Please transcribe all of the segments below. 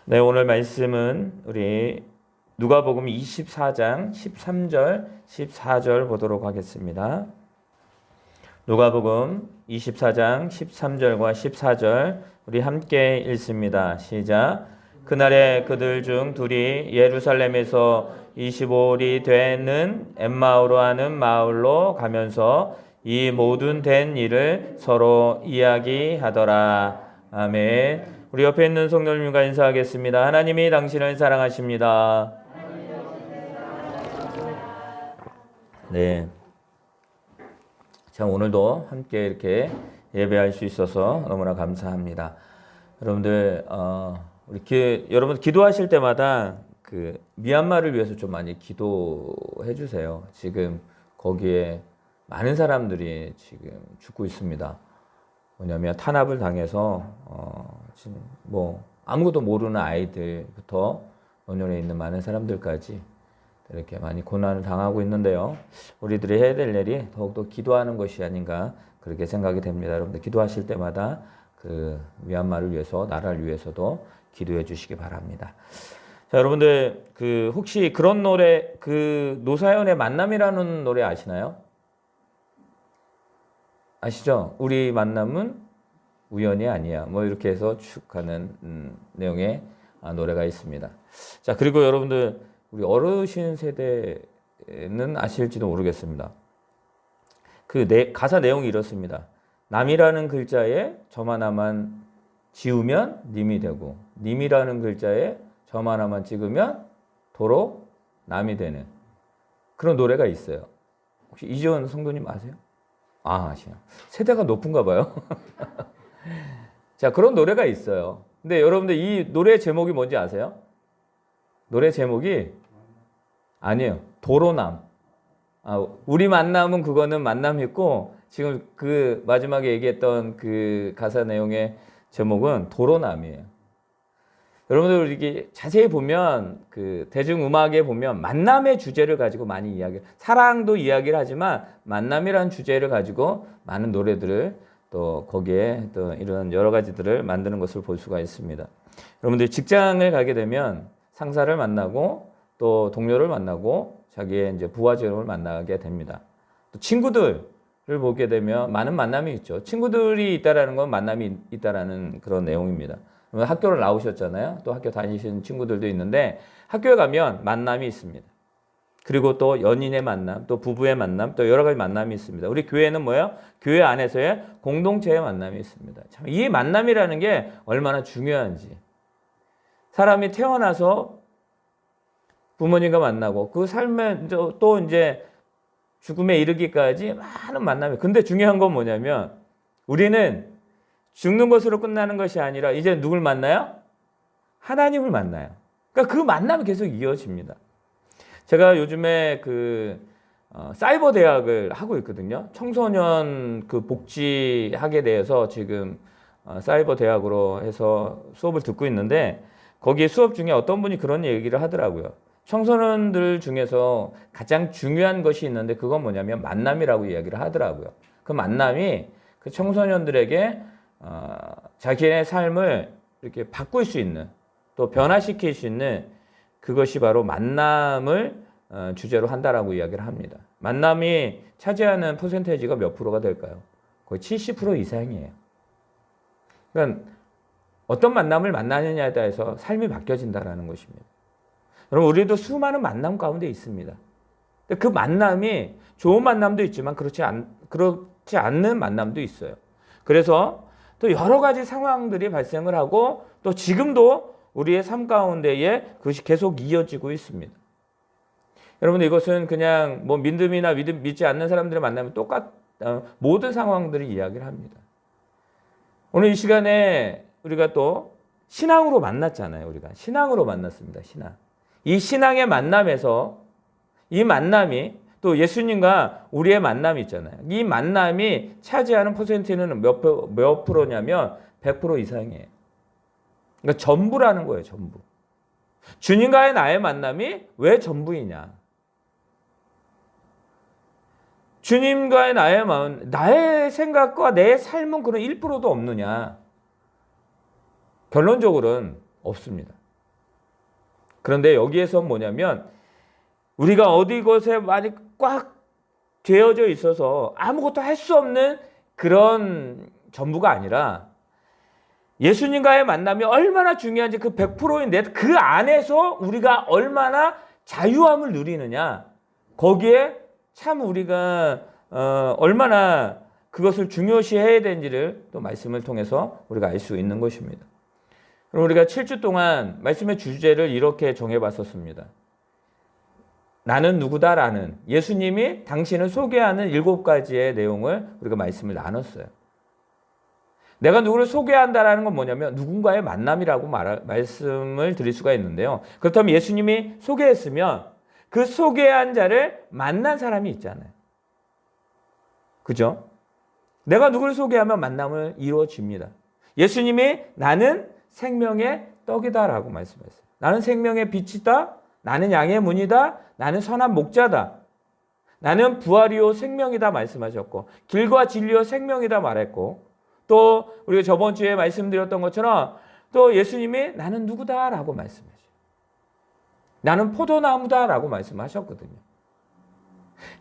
네, 오늘 말씀은 우리 누가복음 24장 13절, 14절 보도록 하겠습니다. 누가복음 24장 13절과 14절 우리 함께 읽습니다. 시작. 그날에 그들 중 둘이 예루살렘에서 25일이 되는 엠마오로 하는 마을로 가면서 이 모든 된 일을 서로 이야기하더라. 아멘. 우리 옆에 있는 성도님과 인사하겠습니다. 하나님이 당신을 사랑하십니다. 네. 자, 오늘도 함께 이렇게 예배할 수 있어서 너무나 감사합니다. 여러분들, 여러분 기도하실 때마다 그 미얀마를 위해서 좀 많이 기도해 주세요. 지금 거기에 많은 사람들이 지금 죽고 있습니다. 뭐냐면 탄압을 당해서 지금 뭐 아무것도 모르는 아이들부터 노년에 있는 많은 사람들까지 이렇게 많이 고난을 당하고 있는데요. 우리들이 해야 될 일이 더욱더 기도하는 것이 아닌가 그렇게 생각이 됩니다. 여러분들 기도하실 때마다 그 미얀마를 위해서 나라를 위해서도 기도해 주시기 바랍니다. 자, 여러분들 그 혹시 그런 노래 그 노사연의 만남이라는 노래 아시나요? 아시죠? 우리 만남은 우연이 아니야. 뭐 이렇게 해서 쭉 가는 내용의 노래가 있습니다. 자, 그리고 여러분들 우리 어르신 세대는 아실지도 모르겠습니다. 그 가사 내용이 이렇습니다. 남이라는 글자에 점 하나만 지우면 님이 되고 님이라는 글자에 점 하나만 찍으면 도로 남이 되는 그런 노래가 있어요. 혹시 이지원 성도님 아세요? 아시요. 세대가 높은가 봐요. 자, 그런 노래가 있어요. 근데 여러분들 이 노래 제목이 뭔지 아세요? 노래 제목이 아니에요. 도로남. 우리 만남은 그거는 만남이고 지금 그 마지막에 얘기했던 그 가사 내용의 제목은 도로남이에요. 여러분들 이게 자세히 보면 그 대중음악에 보면 만남의 주제를 가지고 많이 사랑도 이야기를 하지만 만남이라는 주제를 가지고 많은 노래들을 또 거기에 또 이런 여러 가지들을 만드는 것을 볼 수가 있습니다. 여러분들 직장을 가게 되면 상사를 만나고 또 동료를 만나고 자기의 이제 부하직원을 만나게 됩니다. 또 친구들을 보게 되면 많은 만남이 있죠. 친구들이 있다라는 건 만남이 있다라는 그런 내용입니다. 학교를 나오셨잖아요. 또 학교 다니시는 친구들도 있는데 학교에 가면 만남이 있습니다. 그리고 또 연인의 만남, 또 부부의 만남, 또 여러 가지 만남이 있습니다. 우리 교회는 뭐예요? 교회 안에서의 공동체의 만남이 있습니다. 참, 이 만남이라는 게 얼마나 중요한지. 사람이 태어나서 부모님과 만나고 그 삶에 또 이제 죽음에 이르기까지 많은 만남이. 근데 중요한 건 뭐냐면 우리는 죽는 것으로 끝나는 것이 아니라 이제 누굴 만나요? 하나님을 만나요. 그러니까 그 만남이 계속 이어집니다. 제가 요즘에 사이버 대학을 하고 있거든요. 청소년 그 복지학에 대해서 지금 사이버 대학으로 해서 수업을 듣고 있는데 거기에 수업 중에 어떤 분이 그런 얘기를 하더라고요. 청소년들 중에서 가장 중요한 것이 있는데 그건 뭐냐면 만남이라고 이야기를 하더라고요. 그 만남이 그 청소년들에게 자기의 삶을 이렇게 바꿀 수 있는 또 변화시킬 수 있는 그것이 바로 만남을 주제로 한다라고 이야기를 합니다. 만남이 차지하는 퍼센테이지가 몇 프로가 될까요? 거의 70% 이상이에요. 그러니까 어떤 만남을 만나느냐에 따라서 삶이 바뀌어진다라는 것입니다. 여러분, 우리도 수많은 만남 가운데 있습니다. 근데 그 만남이 좋은 만남도 있지만 그렇지 않는 만남도 있어요. 그래서 또 여러 가지 상황들이 발생을 하고 또 지금도 우리의 삶 가운데에 그것이 계속 이어지고 있습니다. 여러분들 이것은 그냥 뭐 믿음이나 믿지 않는 사람들을 만나면 모든 상황들을 이야기를 합니다. 오늘 이 시간에 우리가 또 신앙으로 만났잖아요. 우리가 신앙으로 만났습니다. 신앙. 이 신앙의 만남에서 이 만남이 또 예수님과 우리의 만남이 있잖아요. 이 만남이 차지하는 퍼센트는 몇 프로냐면 100% 이상이에요. 그러니까 전부라는 거예요. 전부. 주님과의 나의 만남이 왜 전부이냐. 주님과의 나의 생각과 내 삶은 그런 1%도 없느냐. 결론적으로는 없습니다. 그런데 여기에서 뭐냐면 우리가 어디 곳에 많이 꽉 죄어져 있어서 아무것도 할 수 없는 그런 전부가 아니라 예수님과의 만남이 얼마나 중요한지 그 100%인데 그 안에서 우리가 얼마나 자유함을 누리느냐, 거기에 참 우리가 얼마나 그것을 중요시해야 되는지를 또 말씀을 통해서 우리가 알 수 있는 것입니다. 그럼 우리가 7주 동안 말씀의 주제를 이렇게 정해봤었습니다. 나는 누구다라는 예수님이 당신을 소개하는 7가지의 내용을 우리가 말씀을 나눴어요. 내가 누구를 소개한다라는 건 뭐냐면 누군가의 만남이라고 말씀을 드릴 수가 있는데요. 그렇다면 예수님이 소개했으면 그 소개한 자를 만난 사람이 있잖아요. 그죠? 내가 누구를 소개하면 만남을 이루어집니다. 예수님이 나는 생명의 떡이다라고 말씀했어요. 나는 생명의 빛이다. 나는 양의 문이다. 나는 선한 목자다. 나는 부활이요 생명이다 말씀하셨고, 길과 진리요 생명이다 말했고, 또 우리가 저번 주에 말씀드렸던 것처럼 또 예수님이 나는 누구다라고 말씀하셔요. 나는 포도나무다라고 말씀하셨거든요.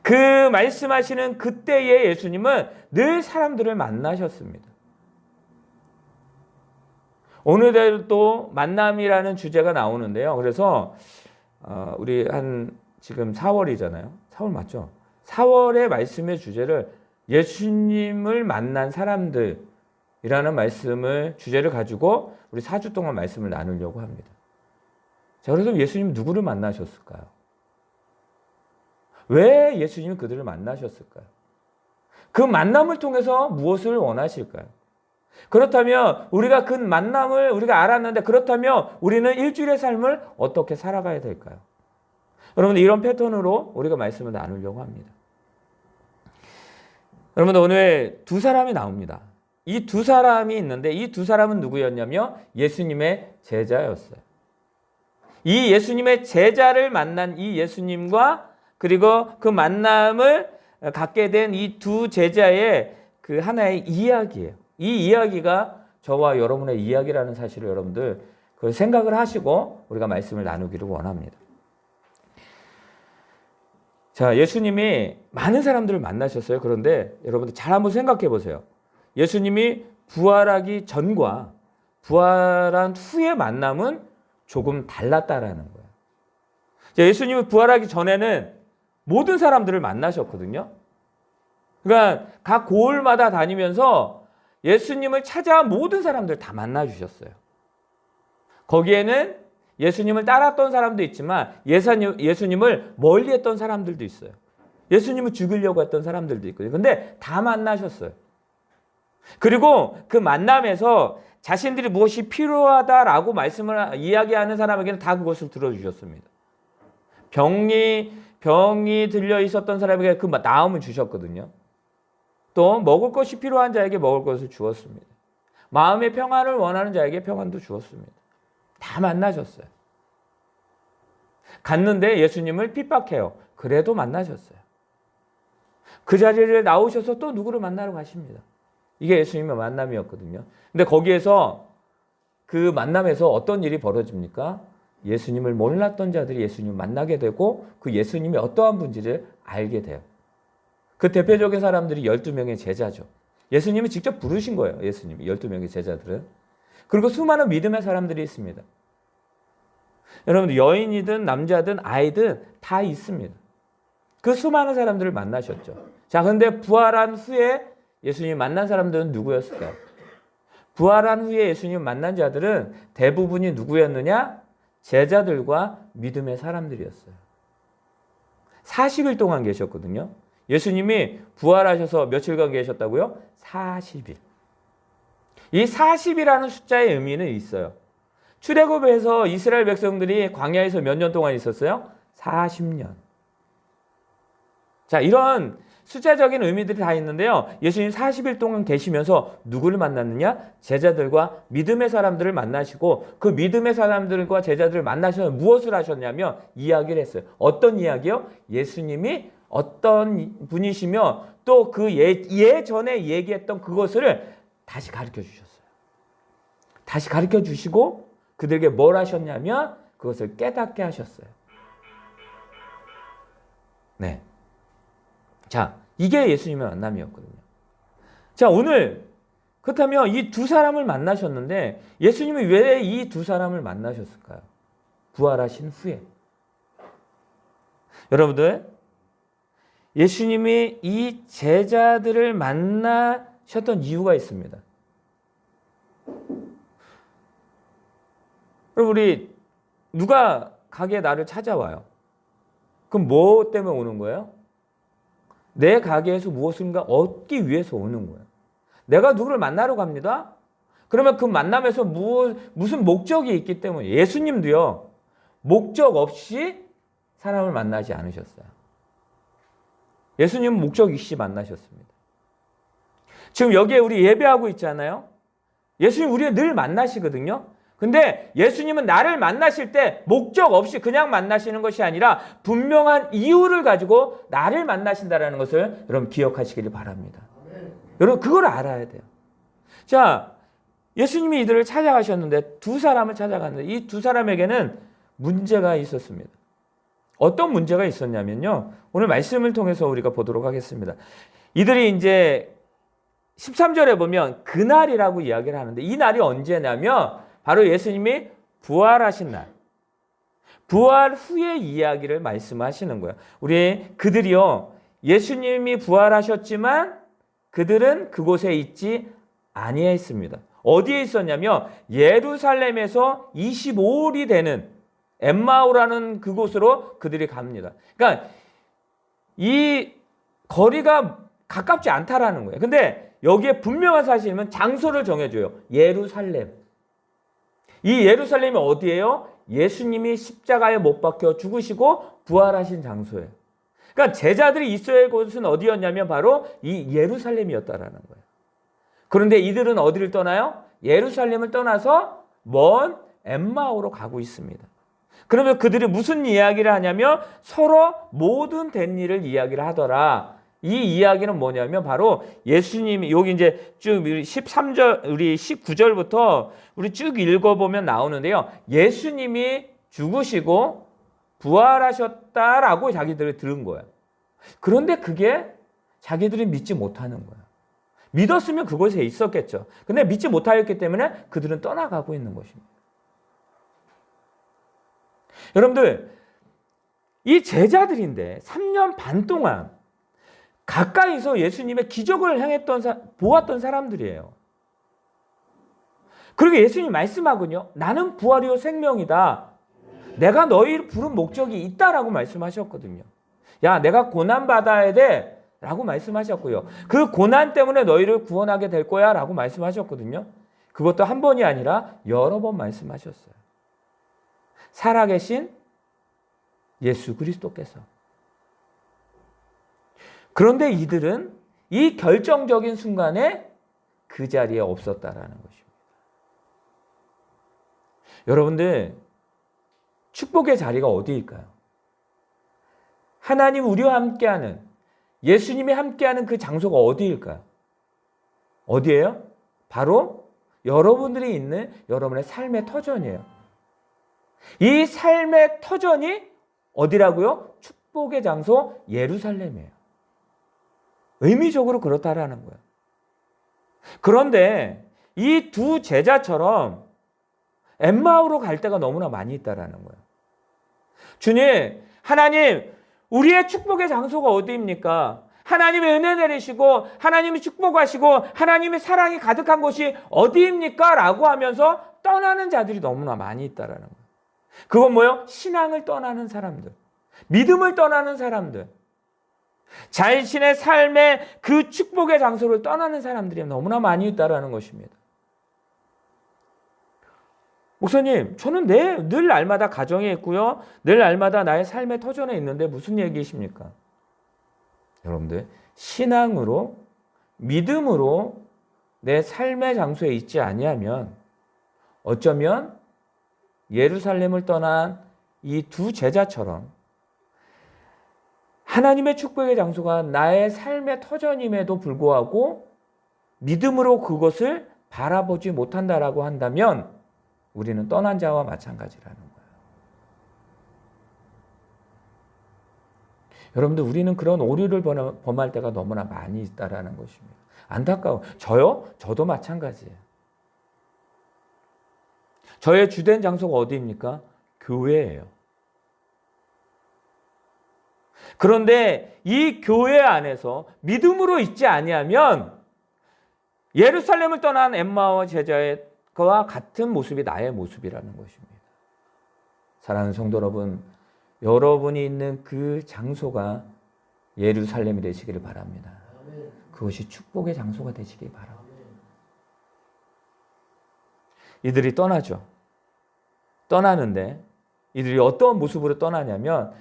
그 말씀하시는 그때의 예수님은 늘 사람들을 만나셨습니다. 오늘도 만남이라는 주제가 나오는데요. 그래서 우리 지금 4월이잖아요. 4월 맞죠? 4월의 말씀의 주제를 예수님을 만난 사람들이라는 주제를 가지고 우리 4주 동안 말씀을 나누려고 합니다. 자, 그래서 예수님 누구를 만나셨을까요? 왜 예수님이 그들을 만나셨을까요? 그 만남을 통해서 무엇을 원하실까요? 그렇다면 우리가 그 만남을 우리가 알았는데, 그렇다면 우리는 일주일의 삶을 어떻게 살아가야 될까요? 여러분, 이런 패턴으로 우리가 말씀을 나누려고 합니다. 여러분, 오늘 두 사람이 나옵니다. 이 두 사람이 있는데 이 두 사람은 누구였냐면 예수님의 제자였어요. 이 예수님의 제자를 만난 이 예수님과 그리고 그 만남을 갖게 된 이 두 제자의 그 하나의 이야기예요. 이 이야기가 저와 여러분의 이야기라는 사실을 여러분들 그걸 생각을 하시고 우리가 말씀을 나누기를 원합니다. 자, 예수님이 많은 사람들을 만나셨어요. 그런데 여러분들 잘 한번 생각해 보세요. 예수님이 부활하기 전과 부활한 후의 만남은 조금 달랐다라는 거예요. 자, 예수님이 부활하기 전에는 모든 사람들을 만나셨거든요. 그러니까 각 고을마다 다니면서 예수님을 찾아온 모든 사람들 다 만나주셨어요. 거기에는 예수님을 따랐던 사람도 있지만 예수님을 멀리했던 사람들도 있어요. 예수님을 죽이려고 했던 사람들도 있거든요. 근데 다 만나셨어요. 그리고 그 만남에서 자신들이 무엇이 필요하다라고 말씀을 이야기하는 사람에게는 다 그것을 들어주셨습니다. 병이 들려 있었던 사람에게 그 나음을 주셨거든요. 또 먹을 것이 필요한 자에게 먹을 것을 주었습니다. 마음의 평안을 원하는 자에게 평안도 주었습니다. 다 만나셨어요. 갔는데 예수님을 핍박해요. 그래도 만나셨어요. 그 자리를 나오셔서 또 누구를 만나러 가십니다. 이게 예수님의 만남이었거든요. 근데 거기에서 그 만남에서 어떤 일이 벌어집니까? 예수님을 몰랐던 자들이 예수님을 만나게 되고 그 예수님이 어떠한 분인지를 알게 돼요. 그 대표적인 사람들이 12명의 제자죠. 예수님이 직접 부르신 거예요. 예수님이 12명의 제자들은. 그리고 수많은 믿음의 사람들이 있습니다. 여러분, 여인이든 남자든 아이든 다 있습니다. 그 수많은 사람들을 만나셨죠. 자, 근데 부활한 후에 예수님 만난 사람들은 누구였을까요? 부활한 후에 예수님 만난 자들은 대부분이 누구였느냐? 제자들과 믿음의 사람들이었어요. 40일 동안 계셨거든요. 예수님이 부활하셔서 며칠간 계셨다고요? 40일. 이 40이라는 숫자의 의미는 있어요. 출애굽에서 이스라엘 백성들이 광야에서 몇 년 동안 있었어요? 40년. 자, 이런 숫자적인 의미들이 다 있는데요. 예수님 40일 동안 계시면서 누구를 만났느냐? 제자들과 믿음의 사람들을 만나시고 그 믿음의 사람들과 제자들을 만나셔서 무엇을 하셨냐면 이야기를 했어요. 어떤 이야기요? 예수님이 어떤 분이시며 또 그 예전에 얘기했던 그것을 다시 가르쳐 주셨어요. 다시 가르쳐 주시고 그들에게 뭘 하셨냐면 그것을 깨닫게 하셨어요. 네. 자, 이게 예수님의 만남이었거든요. 자, 오늘 그렇다면 이 두 사람을 만나셨는데 예수님이 왜 이 두 사람을 만나셨을까요? 부활하신 후에. 여러분들, 예수님이 이 제자들을 만나셨던 이유가 있습니다. 그럼 우리 누가 가게에 나를 찾아와요. 그럼 뭐 때문에 오는 거예요? 내 가게에서 무엇인가 얻기 위해서 오는 거예요. 내가 누구를 만나러 갑니다. 그러면 그 만남에서 무슨 목적이 있기 때문에 예수님도요. 목적 없이 사람을 만나지 않으셨어요. 예수님은 목적 없이 만나셨습니다. 지금 여기에 우리 예배하고 있잖아요. 예수님 우리를 늘 만나시거든요. 근데 예수님은 나를 만나실 때 목적 없이 그냥 만나시는 것이 아니라 분명한 이유를 가지고 나를 만나신다는 것을 여러분 기억하시길 바랍니다. 여러분 그걸 알아야 돼요. 자, 예수님이 이들을 찾아가셨는데 두 사람을 찾아갔는데 이 두 사람에게는 문제가 있었습니다. 어떤 문제가 있었냐면요. 오늘 말씀을 통해서 우리가 보도록 하겠습니다. 이들이 이제 13절에 보면 그날이라고 이야기를 하는데 이 날이 언제냐면 바로 예수님이 부활하신 날. 부활 후의 이야기를 말씀하시는 거예요. 그들이요. 예수님이 부활하셨지만 그들은 그곳에 있지 아니했습니다. 어디에 있었냐면 예루살렘에서 25일이 되는 엠마오라는 그곳으로 그들이 갑니다. 그러니까 이 거리가 가깝지 않다라는 거예요. 근데 여기에 분명한 사실은 장소를 정해줘요. 예루살렘. 이 예루살렘이 어디예요? 예수님이 십자가에 못 박혀 죽으시고 부활하신 장소예요. 그러니까 제자들이 있어야 할 곳은 어디였냐면 바로 이 예루살렘이었다라는 거예요. 그런데 이들은 어디를 떠나요? 예루살렘을 떠나서 먼 엠마오로 가고 있습니다. 그러면 그들이 무슨 이야기를 하냐면 서로 모든 된 일을 이야기를 하더라. 이 이야기는 뭐냐면 바로 예수님이 여기 이제 쭉 13절 우리 19절부터 우리 쭉 읽어보면 나오는데요. 예수님이 죽으시고 부활하셨다라고 자기들이 들은 거예요. 그런데 그게 자기들이 믿지 못하는 거예요. 믿었으면 그곳에 있었겠죠. 근데 믿지 못하였기 때문에 그들은 떠나가고 있는 것입니다. 여러분들, 이 제자들인데 3년 반 동안 가까이서 예수님의 기적을 보았던 사람들이에요. 그리고 예수님이 말씀하군요. 나는 부활이요 생명이다. 내가 너희를 부른 목적이 있다라고 말씀하셨거든요. 야, 내가 고난받아야 돼 라고 말씀하셨고요. 그 고난 때문에 너희를 구원하게 될 거야 라고 말씀하셨거든요. 그것도 한 번이 아니라 여러 번 말씀하셨어요. 살아계신 예수 그리스도께서. 그런데 이들은 이 결정적인 순간에 그 자리에 없었다라는 것입니다. 여러분들, 축복의 자리가 어디일까요? 하나님 우리와 함께하는, 예수님이 함께하는 그 장소가 어디일까요? 어디예요? 바로 여러분들이 있는 여러분의 삶의 터전이에요. 이 삶의 터전이 어디라고요? 축복의 장소 예루살렘이에요. 의미적으로 그렇다라는 거예요. 그런데 이 두 제자처럼 엠마오로 갈 때가 너무나 많이 있다라는 거예요. 주님, 하나님, 우리의 축복의 장소가 어디입니까? 하나님의 은혜 내리시고 하나님이 축복하시고 하나님의 사랑이 가득한 곳이 어디입니까? 라고 하면서 떠나는 자들이 너무나 많이 있다라는 거예요. 그건 뭐예요? 신앙을 떠나는 사람들, 믿음을 떠나는 사람들, 자신의 삶의 그 축복의 장소를 떠나는 사람들이 너무나 많이 있다라는 것입니다. 목사님, 저는 늘 날마다 가정에 있고요. 늘 날마다 나의 삶의 터전에 있는데 무슨 얘기이십니까? 여러분들, 신앙으로, 믿음으로 내 삶의 장소에 있지 아니하면 어쩌면 예루살렘을 떠난 이 두 제자처럼 하나님의 축복의 장소가 나의 삶의 터전임에도 불구하고 믿음으로 그것을 바라보지 못한다라고 한다면 우리는 떠난 자와 마찬가지라는 거예요. 여러분들 우리는 그런 오류를 범할 때가 너무나 많이 있다라는 것입니다. 안타까워. 저요? 저도 마찬가지예요. 저의 주된 장소가 어디입니까? 교회예요. 그런데 이 교회 안에서 믿음으로 있지 아니하면 예루살렘을 떠난 엠마오 제자와 같은 모습이 나의 모습이라는 것입니다. 사랑하는 성도 여러분, 여러분이 있는 그 장소가 예루살렘이 되시기를 바랍니다. 그것이 축복의 장소가 되시기 바랍니다. 이들이 떠나죠. 떠나는데 이들이 어떤 모습으로 떠나냐면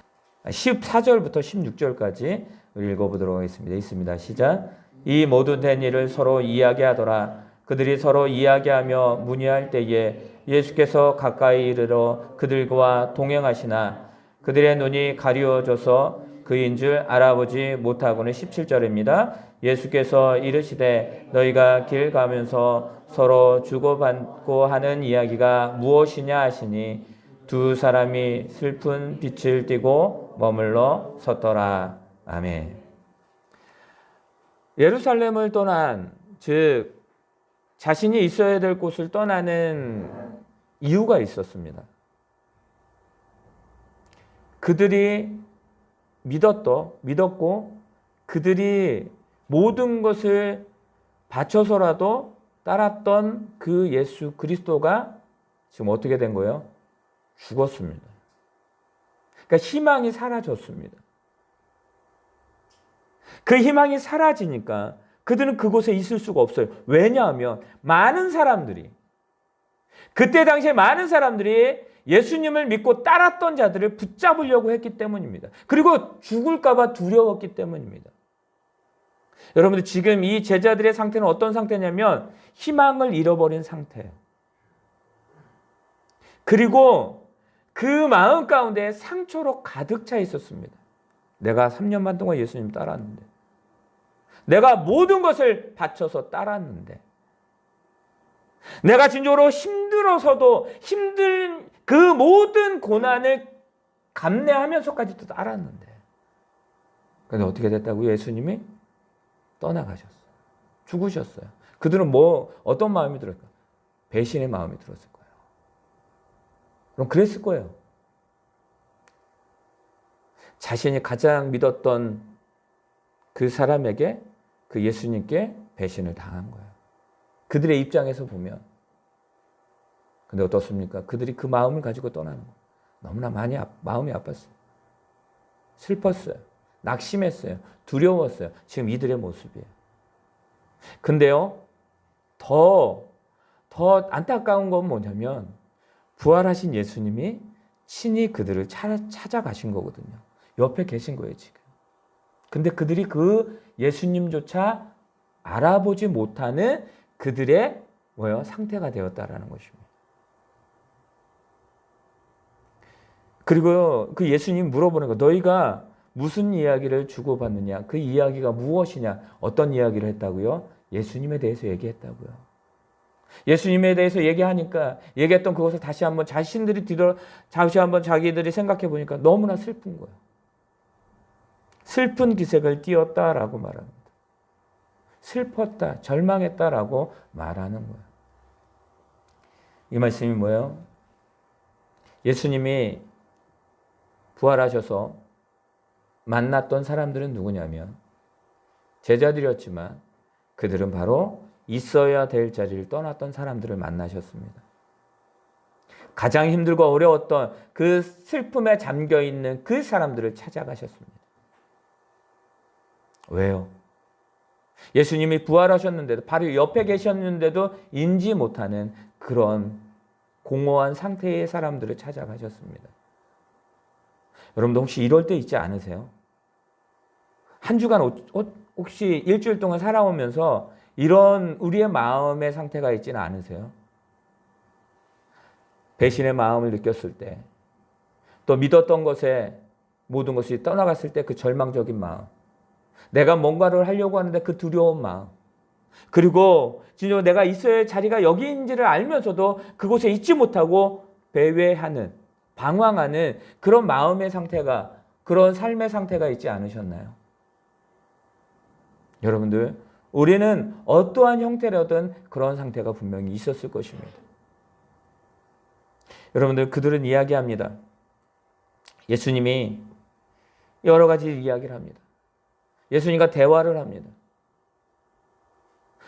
14절부터 16절까지 읽어보도록 하겠습니다. 있습니다. 시작. 이 모든 된 일을 서로 이야기하더라. 그들이 서로 이야기하며 문의할 때에 예수께서 가까이 이르러 그들과 동행하시나 그들의 눈이 가리워져서 그인 줄 알아보지 못하고는 17절입니다. 예수께서 이르시되 너희가 길 가면서 서로 주고받고 하는 이야기가 무엇이냐 하시니 두 사람이 슬픈 빛을 띠고 머물러 섰더라. 아멘. 예루살렘을 떠난, 즉 자신이 있어야 될 곳을 떠나는 이유가 있었습니다. 그들이 믿었고 그들이 모든 것을 바쳐서라도 따랐던 그 예수 그리스도가 지금 어떻게 된 거예요? 죽었습니다. 그러니까 희망이 사라졌습니다. 그 희망이 사라지니까 그들은 그곳에 있을 수가 없어요. 왜냐하면 많은 사람들이, 그때 당시에 많은 사람들이 예수님을 믿고 따랐던 자들을 붙잡으려고 했기 때문입니다. 그리고 죽을까 봐 두려웠기 때문입니다. 여러분들 지금 이 제자들의 상태는 어떤 상태냐면 희망을 잃어버린 상태예요. 그리고 그 마음 가운데 상처로 가득 차 있었습니다. 내가 3년 반 동안 예수님 따랐는데, 내가 모든 것을 바쳐서 따랐는데, 내가 진정으로 힘들어서도 힘든 그 모든 고난을 감내하면서까지도 따랐는데, 근데 어떻게 됐다고? 예수님이 떠나가셨어요. 죽으셨어요. 그들은 어떤 마음이 들었을까? 배신의 마음이 들었을 거예요. 그럼 그랬을 거예요. 자신이 가장 믿었던 그 사람에게, 그 예수님께 배신을 당한 거예요. 그들의 입장에서 보면. 근데 어떻습니까? 그들이 그 마음을 가지고 떠나는 거예요. 너무나 많이 마음이 아팠어요. 슬펐어요. 낙심했어요. 두려웠어요. 지금 이들의 모습이에요. 근데요, 더 안타까운 건 뭐냐면 부활하신 예수님이 친히 그들을 찾아가신 거거든요. 옆에 계신 거예요, 지금. 근데 그들이 그 예수님조차 알아보지 못하는 그들의 상태가 되었다라는 것입니다. 그리고 그 예수님 물어보는 거, 너희가 무슨 이야기를 주고받느냐? 그 이야기가 무엇이냐? 어떤 이야기를 했다고요? 예수님에 대해서 얘기했다고요. 예수님에 대해서 얘기했던 그것을 다시 한번 자기들이 생각해 보니까 너무나 슬픈 거예요. 슬픈 기색을 띄었다라고 말합니다. 슬펐다, 절망했다라고 말하는 거예요. 이 말씀이 뭐예요? 예수님이 부활하셔서 만났던 사람들은 누구냐면 제자들이었지만 그들은 바로 있어야 될 자리를 떠났던 사람들을 만나셨습니다. 가장 힘들고 어려웠던 그 슬픔에 잠겨있는 그 사람들을 찾아가셨습니다. 왜요? 예수님이 부활하셨는데도, 바로 옆에 계셨는데도 인지 못하는 그런 공허한 상태의 사람들을 찾아가셨습니다. 여러분도 혹시 이럴 때 있지 않으세요? 한 주간 혹시 일주일 동안 살아오면서 이런 우리의 마음의 상태가 있지는 않으세요? 배신의 마음을 느꼈을 때, 또 믿었던 것에 모든 것이 떠나갔을 때 그 절망적인 마음, 내가 뭔가를 하려고 하는데 그 두려운 마음, 그리고 진짜 내가 있어야 할 자리가 여기인지를 알면서도 그곳에 있지 못하고 배회하는, 방황하는 그런 마음의 상태가 그런 삶의 상태가 있지 않으셨나요? 여러분들, 우리는 어떠한 형태로든 그런 상태가 분명히 있었을 것입니다. 여러분들, 그들은 이야기합니다. 예수님이 여러 가지 이야기를 합니다. 예수님과 대화를 합니다.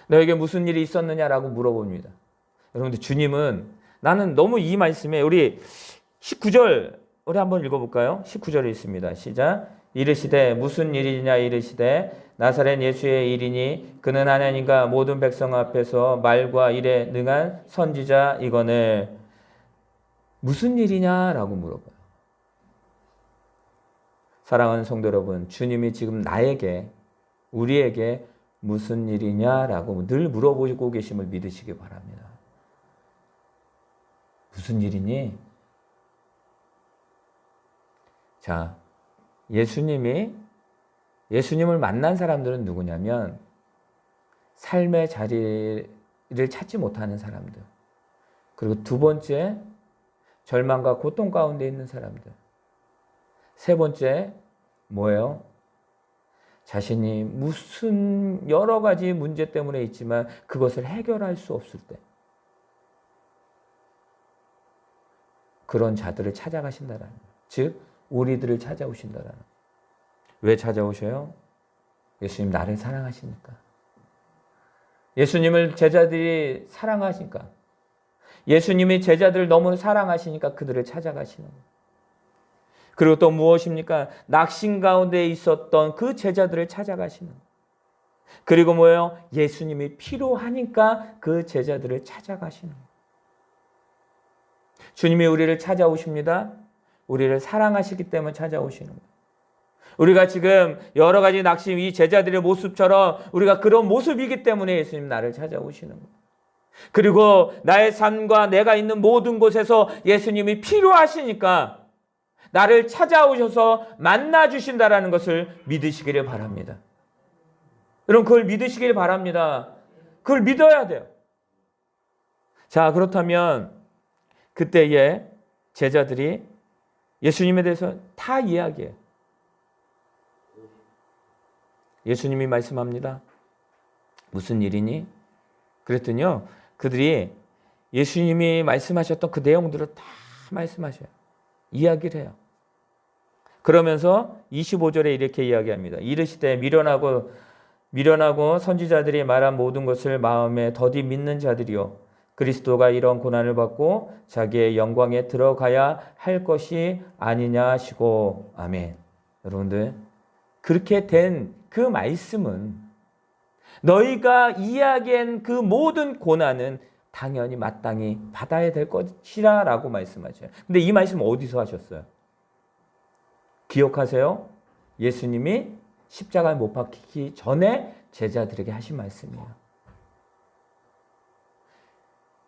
너에게 무슨 일이 있었느냐라고 물어봅니다. 여러분들, 주님은, 나는 너무 이 말씀에 우리 19절 우리 한번 읽어볼까요? 19절에 있습니다. 시작. 이르시되 무슨 일이냐 이르시되 나사렛 예수의 일이니 그는 하나님과 모든 백성 앞에서 말과 일에 능한 선지자 이거늘. 무슨 일이냐라고 물어봐요. 사랑하는 성도 여러분, 주님이 지금 나에게, 우리에게 무슨 일이냐라고 늘 물어보고 계심을 믿으시기 바랍니다. 무슨 일이니? 자, 예수님을 만난 사람들은 누구냐면 삶의 자리를 찾지 못하는 사람들. 그리고 두 번째, 절망과 고통 가운데 있는 사람들. 세 번째, 뭐예요? 자신이 무슨 여러 가지 문제 때문에 있지만 그것을 해결할 수 없을 때. 그런 자들을 찾아가신다라는 거예요. 즉, 우리들을 찾아오신다라는 거예요. 왜 찾아오셔요? 예수님 나를 사랑하시니까. 예수님을 제자들이 사랑하시니까. 예수님이 제자들을 너무 사랑하시니까 그들을 찾아가시는 거예요. 그리고 또 무엇입니까? 낙심 가운데 있었던 그 제자들을 찾아가시는 거예요. 그리고 뭐예요? 예수님이 필요하니까 그 제자들을 찾아가시는 거예요. 주님이 우리를 찾아오십니다. 우리를 사랑하시기 때문에 찾아오시는 거예요. 우리가 지금 여러 가지 낙심, 이 제자들의 모습처럼 우리가 그런 모습이기 때문에 예수님 나를 찾아오시는 거예요. 그리고 나의 삶과 내가 있는 모든 곳에서 예수님이 필요하시니까 나를 찾아오셔서 만나주신다라는 것을 믿으시기를 바랍니다. 여러분, 그걸 믿으시기를 바랍니다. 그걸 믿어야 돼요. 자, 그렇다면 그때에 제자들이 예수님에 대해서 다 이야기해요. 예수님이 말씀합니다. 무슨 일이니? 그랬더니요, 그들이 예수님이 말씀하셨던 그 내용들을 다 말씀하셔요. 이야기를 해요. 그러면서 25절에 이렇게 이야기합니다. 이르시되 미련하고 선지자들이 말한 모든 것을 마음에 더디 믿는 자들이요. 그리스도가 이런 고난을 받고 자기의 영광에 들어가야 할 것이 아니냐 하시고. 아멘. 여러분들, 그렇게 된 그 말씀은 너희가 이야기한 그 모든 고난은 당연히 마땅히 받아야 될 것이라 라고 말씀하셔요. 근데 이 말씀 어디서 하셨어요? 기억하세요? 예수님이 십자가에 못 박히기 전에 제자들에게 하신 말씀이에요.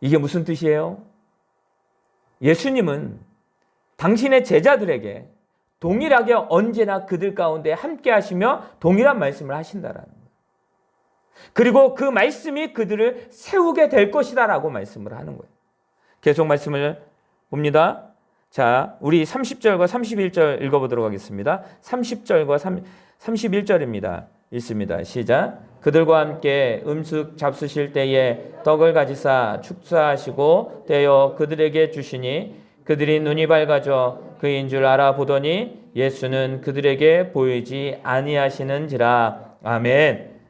이게 무슨 뜻이에요? 예수님은 당신의 제자들에게 동일하게 언제나 그들 가운데 함께 하시며 동일한 말씀을 하신다라는 거예요. 그리고 그 말씀이 그들을 세우게 될 것이다 라고 말씀을 하는 거예요. 계속 말씀을 봅니다. 자, 우리 30절과 31절 읽어보도록 하겠습니다. 30절과 31절입니다. 읽습니다. 시작. 그들과 함께 음식 잡수실 때에 떡을 가지사 축사하시고 떼어 그들에게 주시니 그들이 눈이 밝아져 그인 줄 알아보더니 예수는 그들에게 보이지 아니하시는지라. 아멘.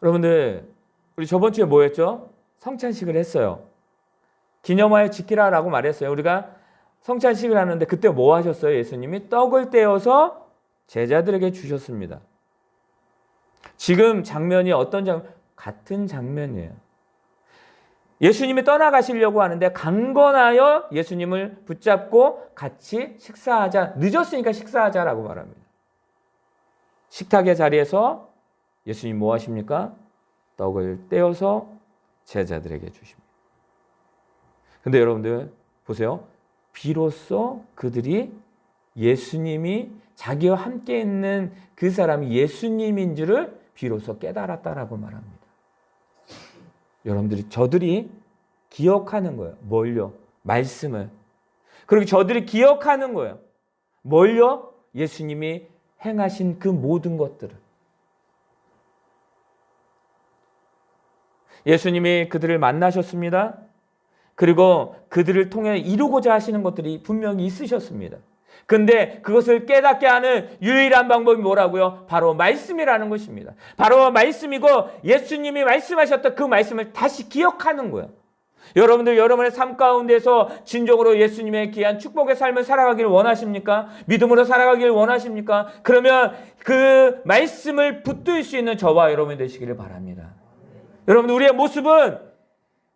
여러분들, 우리 저번 주에 뭐 했죠? 성찬식을 했어요. 기념하여 지키라라고 말했어요. 우리가 성찬식을 하는데 그때 뭐 하셨어요? 예수님이 떡을 떼어서 제자들에게 주셨습니다. 지금 장면이 어떤 장면? 같은 장면이에요. 예수님이 떠나가시려고 하는데 강건하여 예수님을 붙잡고 같이 식사하자. 늦었으니까 식사하자라고 말합니다. 식탁의 자리에서 예수님 뭐 하십니까? 떡을 떼어서 제자들에게 주십니다. 근데 여러분들 보세요. 비로소 그들이 예수님이 자기와 함께 있는 그 사람이 예수님인 줄을 비로소 깨달았다라고 말합니다. 여러분들이, 저들이 기억하는 거예요. 뭘요? 말씀을. 그리고 저들이 기억하는 거예요. 뭘요? 예수님이 행하신 그 모든 것들을, 예수님이 그들을 만나셨습니다. 그리고 그들을 통해 이루고자 하시는 것들이 분명히 있으셨습니다. 근데 그것을 깨닫게 하는 유일한 방법이 뭐라고요? 바로 말씀이라는 것입니다. 바로 말씀이고 예수님이 말씀하셨던 그 말씀을 다시 기억하는 거예요. 여러분들 여러분의 삶 가운데서 진정으로 예수님의 귀한 축복의 삶을 살아가기를 원하십니까? 믿음으로 살아가기를 원하십니까? 그러면 그 말씀을 붙들 수 있는 저와 여러분이 되시기를 바랍니다. 여러분, 우리의 모습은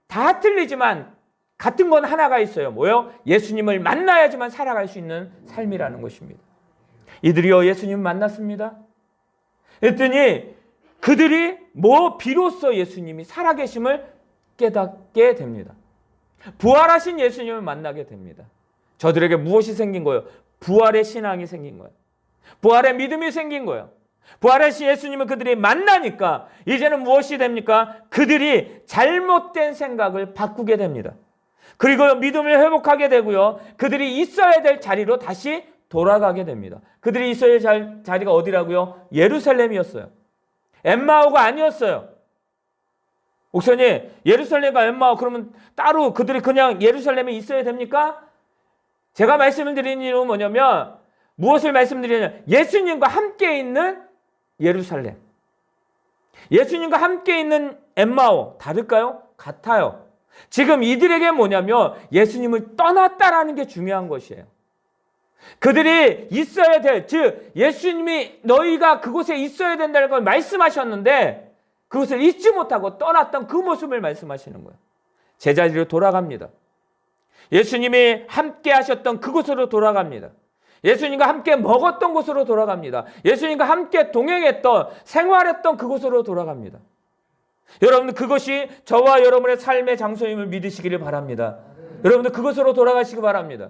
다 틀리지만 같은 건 하나가 있어요. 뭐요? 예수님을 만나야지만 살아갈 수 있는 삶이라는 것입니다. 이들이요, 예수님을 만났습니다. 그랬더니 그들이 비로소 예수님이 살아계심을 깨닫게 됩니다. 부활하신 예수님을 만나게 됩니다. 저들에게 무엇이 생긴 거예요? 부활의 신앙이 생긴 거예요. 부활의 믿음이 생긴 거예요. 부활하신 예수님을 그들이 만나니까 이제는 무엇이 됩니까? 그들이 잘못된 생각을 바꾸게 됩니다. 그리고 믿음을 회복하게 되고요. 그들이 있어야 될 자리로 다시 돌아가게 됩니다. 그들이 있어야 될 자리가 어디라고요? 예루살렘이었어요. 엠마오가 아니었어요. 목사님, 예루살렘과 엠마오 그러면 따로 그들이 그냥 예루살렘에 있어야 됩니까? 제가 말씀을 드리는 이유는 뭐냐면, 무엇을 말씀드리냐면 예수님과 함께 있는 예루살렘, 예수님과 함께 있는 엠마오 다를까요? 같아요. 지금 이들에게 뭐냐면 예수님을 떠났다라는 게 중요한 것이에요. 그들이 있어야 될, 즉 예수님이 너희가 그곳에 있어야 된다는 걸 말씀하셨는데 그것을 잊지 못하고 떠났던 그 모습을 말씀하시는 거예요. 제자리로 돌아갑니다. 예수님이 함께 하셨던 그곳으로 돌아갑니다. 예수님과 함께 먹었던 곳으로 돌아갑니다. 예수님과 함께 동행했던, 생활했던 그곳으로 돌아갑니다. 여러분들 그것이 저와 여러분의 삶의 장소임을 믿으시기를 바랍니다. 여러분들 그것으로 돌아가시기 바랍니다.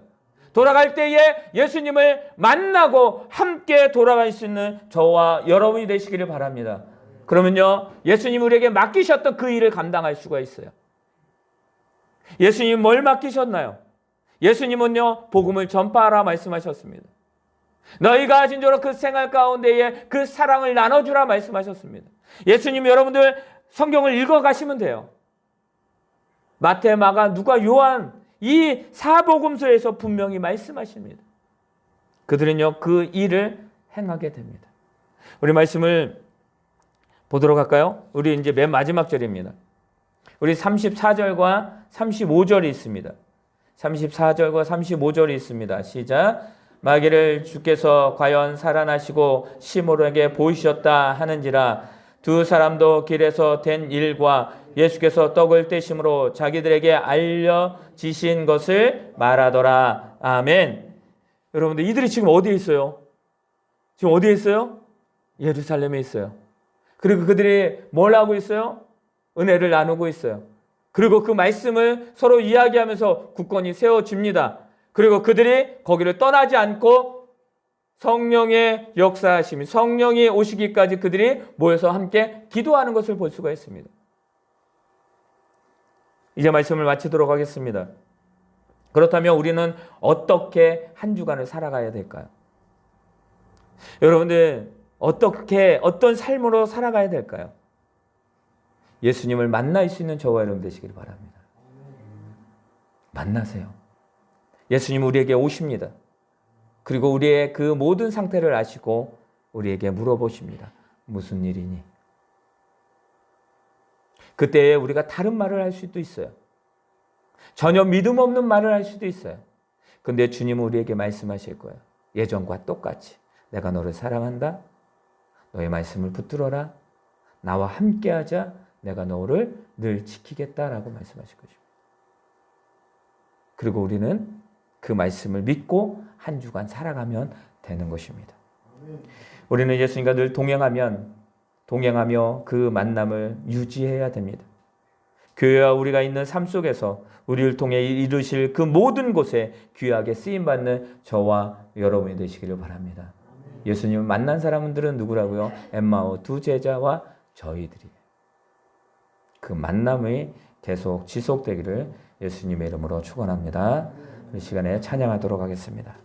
돌아갈 때에 예수님을 만나고 함께 돌아갈 수 있는 저와 여러분이 되시기를 바랍니다. 그러면요, 예수님 우리에게 맡기셨던 그 일을 감당할 수가 있어요. 예수님 뭘 맡기셨나요? 예수님은요, 복음을 전파하라 말씀하셨습니다. 너희가 진정으로 그 생활 가운데에 그 사랑을 나눠주라 말씀하셨습니다. 예수님 여러분들 성경을 읽어가시면 돼요. 마태, 마가, 누가, 요한 이 사복음서에서 분명히 말씀하십니다. 그들은요 그 일을 행하게 됩니다. 우리 말씀을 보도록 할까요? 우리 이제 맨 마지막 절입니다. 우리 34절과 35절이 있습니다. 34절과 35절이 있습니다. 시작. 마귀를 주께서 과연 살아나시고 시몬에게 보이셨다 하는지라. 두 사람도 길에서 된 일과 예수께서 떡을 떼심으로 자기들에게 알려지신 것을 말하더라. 아멘. 여러분들 이들이 지금 어디에 있어요? 지금 어디에 있어요? 예루살렘에 있어요. 그리고 그들이 뭘 하고 있어요? 은혜를 나누고 있어요. 그리고 그 말씀을 서로 이야기하면서 굳건히 세워집니다. 그리고 그들이 거기를 떠나지 않고 성령의 역사하심이, 성령이 오시기까지 그들이 모여서 함께 기도하는 것을 볼 수가 있습니다. 이제 말씀을 마치도록 하겠습니다. 그렇다면 우리는 어떻게 한 주간을 살아가야 될까요? 여러분들 어떤 삶으로 살아가야 될까요? 예수님을 만날 수 있는 저와 여러분 되시길 바랍니다. 만나세요. 예수님 우리에게 오십니다. 그리고 우리의 그 모든 상태를 아시고 우리에게 물어보십니다. 무슨 일이니? 그때에 우리가 다른 말을 할 수도 있어요. 전혀 믿음 없는 말을 할 수도 있어요. 근데 주님은 우리에게 말씀하실 거예요. 예전과 똑같이 내가 너를 사랑한다. 너의 말씀을 붙들어라. 나와 함께하자. 내가 너를 늘 지키겠다라고 말씀하실 것입니다. 그리고 우리는 그 말씀을 믿고 한 주간 살아가면 되는 것입니다. 우리는 예수님과 늘 동행하며 그 만남을 유지해야 됩니다. 교회와 우리가 있는 삶 속에서 우리를 통해 이루실 그 모든 곳에 귀하게 쓰임받는 저와 여러분이 되시기를 바랍니다. 예수님을 만난 사람들은 누구라고요? 엠마오 두 제자와 저희들이에요. 그 만남이 계속 지속되기를 예수님의 이름으로 축원합니다. 이 시간에 찬양하도록 하겠습니다.